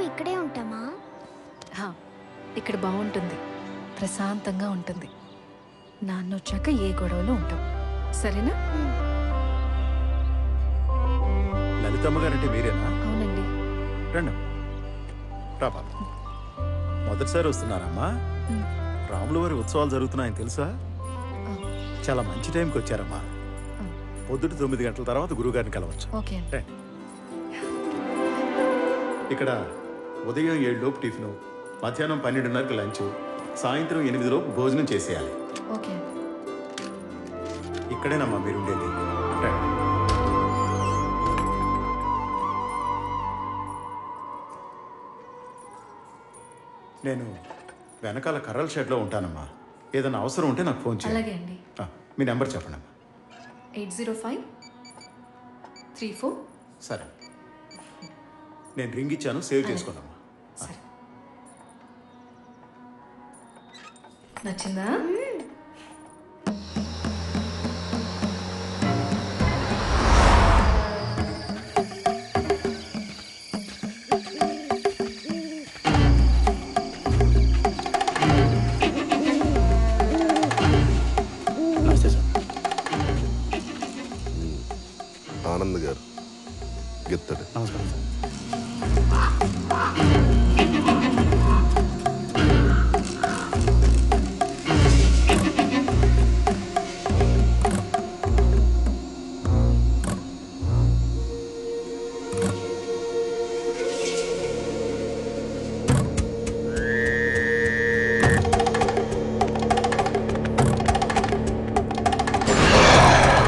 ఇక్కడే ఉంటామా? హా, ఇక్కడ బాగుంటుంది, ప్రశాంతంగా ఉంటుంది. నాన్న వచ్చాక ఏ గొడవలో ఉంటాం, సరేనా? లలితమ్మ గారంటే మీరేనా? అవునండి. రండి రా బాబు. మొదటిసారి వస్తున్నారమ్మా? రాముల వారి ఉత్సవాలు జరుగుతున్నాయని తెలుసా? చాలా మంచి టైంకి వచ్చారమ్మా. పొద్దుట 9 గంటల తర్వాత గురువుగారిని కలవచ్చు. ఓకే. రండి. ఇక్కడ ఉదయం 7 లోపు టిఫిన్, మధ్యాహ్నం 12:30కి లంచ్, సాయంత్రం 8 లోపు భోజనం చేసేయాలి. ఓకే. ఇక్కడేనమ్మా మీరు ఉండేది. రండి. నేను వెనకాల కర్రల షెడ్లో ఉంటానమ్మా. ఏదైనా అవసరం ఉంటే నాకు ఫోన్ చేయండి. అలాగే అండి. మీ నెంబర్ చెప్పండి అమ్మా. 80534. సరే, నేను రింగ్ ఇచ్చాను, సేవ్ చేసుకోండమ్మా. సరే. నచ్చిందా?